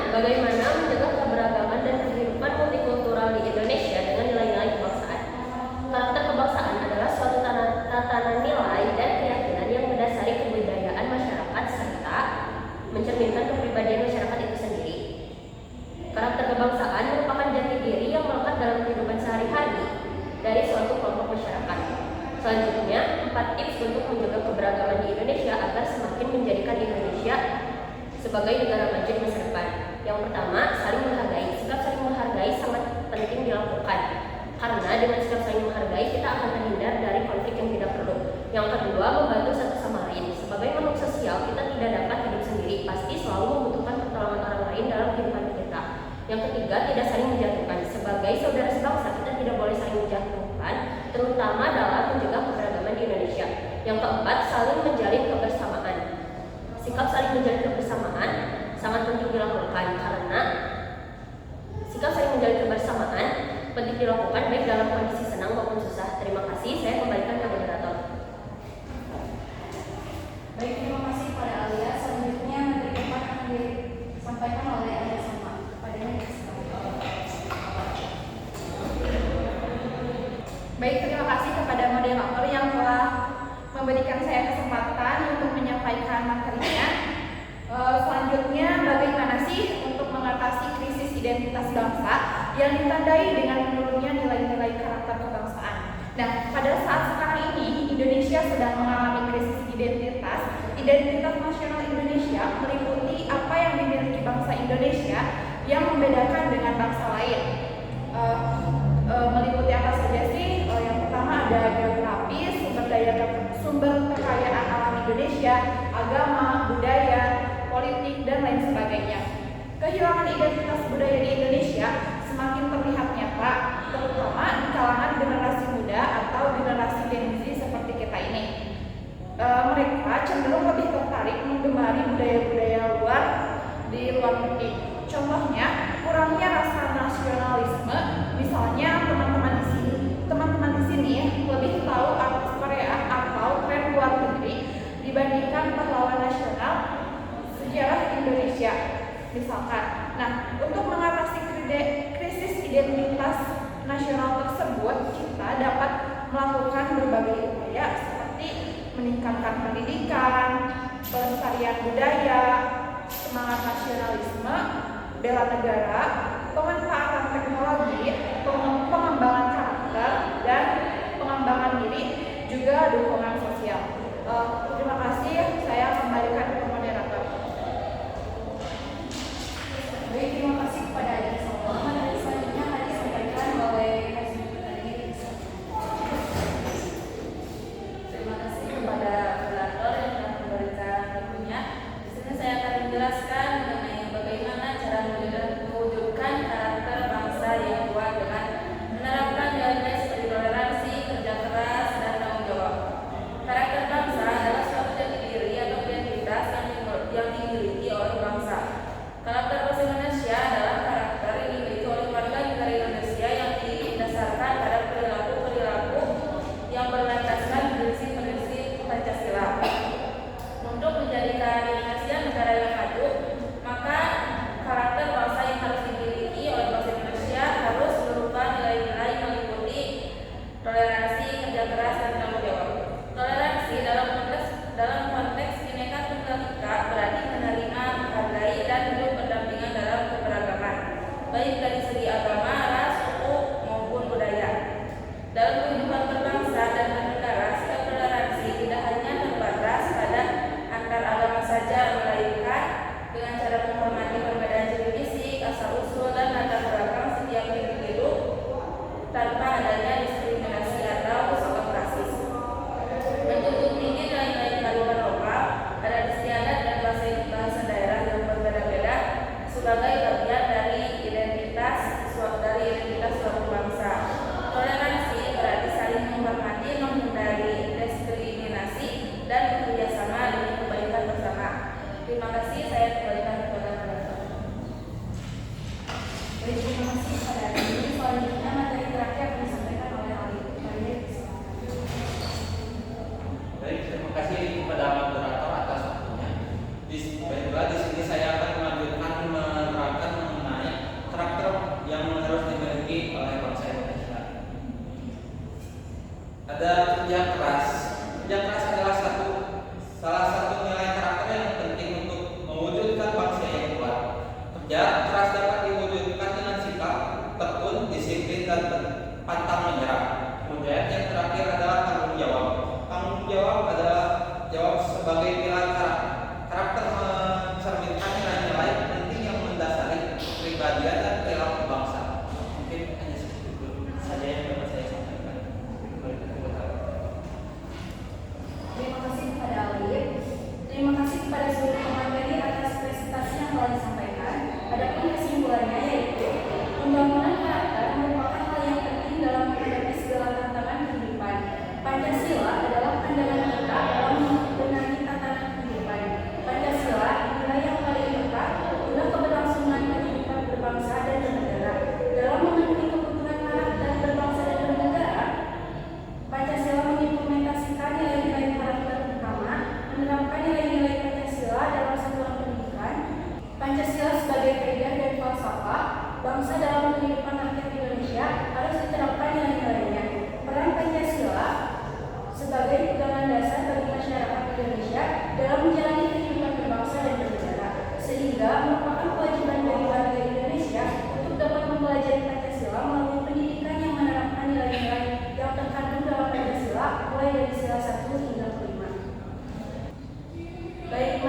bagaimana menjaga keberagaman dan kehidupan multikultural di Indonesia dengan nilai-nilai kebangsaan. Karakter kebangsaan adalah suatu tatanan nilai dan keyakinan yang mendasari kebudayaan masyarakat serta mencerminkan kepribadian masyarakat itu sendiri. Karakter kebangsaan merupakan jati diri yang melekat dalam kehidupan sehari-hari dari suatu kelompok masyarakat. Selanjutnya, 4 tips untuk menjaga keberagaman di Indonesia agar semakin menjadikan Indonesia sebagai negara maju di masa depan. Yang pertama, saling menghargai. Sikap saling menghargai sangat penting dilakukan, karena dengan sikap saling menghargai kita akan terhindar dari konflik yang tidak perlu. Yang kedua, membantu satu sama lain. Sebagai makhluk sosial, kita tidak dapat hidup sendiri, pasti selalu membutuhkan pertolongan orang lain dalam kehidupan kita. Yang ketiga, tidak saling menjatuhkan. Sebagai saudara sebangsa, kita tidak boleh saling menjatuhkan, terutama dalam menjaga keberagaman di Indonesia. Yang keempat, saling menjalin kebersamaan. Sikap saling menjalin kebersamaan sangat penting dilakukan, karena sikap saling menjalin kebersamaan penting dilakukan baik dalam kondisi senang maupun susah. Terima kasih, saya kembalikan ke moderator. Baik, terima kasih pada Alia. Selanjutnya materi keempat akan disampaikan oleh Alia Sama. Baik, terima kasih kepada moderator yang telah memberikan saya kesempatan untuk menyampaikan materinya. Selanjutnya, bagaimana sih untuk mengatasi krisis identitas bangsa yang ditandai dengan menurunnya nilai-nilai karakter kebangsaan. Nah, pada saat sekarang ini Indonesia sedang mengalami krisis identitas. Identitas nasional Indonesia meliputi apa yang dimiliki bangsa Indonesia yang membedakan dengan bangsa lain. Meliputi apa saja sih? Yang pertama ada geografis, sumber kekayaan alam Indonesia, agama, budaya, politik, dan lain sebagainya. Kehilangan identitas budaya di Indonesia semakin terlihat nyata, terutama di kalangan generasi muda atau generasi Gen Z seperti kita ini. Mereka cenderung lebih tertarik menggemari budaya-budaya luar di luar negeri. Contohnya, kurangnya rasa nasionalisme. Misalnya teman-teman di sini lebih tahu artis Korea atau tren luar negeri dibandingkan pahlawan nasional sejarah Indonesia, misalkan. Nah, untuk mengatasi krisis identitas nasional tersebut, kita dapat melakukan berbagai upaya seperti meningkatkan pendidikan, pelestarian budaya, semangat nasionalisme, bela negara, pemanfaatan teknologi, pengembangan karakter, dan pengembangan diri, juga dukungan sosial. Terima kasih, saya kembalikan ke moderator. Baik, terima kasih kepada Adik Sopo. Materi selanjutnya akan disampaikan oleh Terima kasih kepada moderator yang telah memberikan ilmunya. Di sini saya akan menjelaskan mengenai bagaimana cara mewujudkan karakter bangsa yang kuat dengan menerapkan nilai seperti toleransi, kerja keras, dan tanggung jawab. dapat diwujudkan dengan sikap, tekun, disiplin, dan pantang menyerah. Kemudian yang terakhir adalah tanggung jawab. Tanggung jawab adalah jawab sebagai pilar karakter mencerminkan nilai-nilai penting yang mendasari kepribadian dan perilaku bangsa. Mungkin hanya segitu saja yang dapat saya sampaikan. Terima kasih kepada Alif. Terima kasih kepada seluruh pemateri atas presentasi yang telah disampaikan. Adapun kesimpulannya yaitu pembangunan karakter merupakan hal yang penting dalam menghadapi segala tantangan kehidupan. Pancasila adalah pandangan kita dalam membenahi tatanan kehidupan. Pancasila nilai yang paling lekat guna keberlangsungan kehidupan berbangsa dan bernegara. Dalam memenuhi kebutuhan karakter berbangsa dan bernegara, Pancasila mengimplementasikan nilai-nilai karakter utama, menerapkan nilai-nilai Pancasila dalam satuan pendidikan. Pancasila sebagai kaidah dan falsafah bangsa dalam kehidupan rakyat Indonesia harus diterapkan nilai-nilainya. Peran Pancasila sebagai pegangan dasar bagi masyarakat Indonesia dalam menjalani kehidupan berbangsa dan bernegara, sehingga merupakan kewajiban bagi warga Indonesia untuk dapat mempelajari Pancasila melalui pendidikan yang menerapkan nilai-nilai yang terkandung dalam Pancasila mulai dari sila 1 hingga 5. Baik,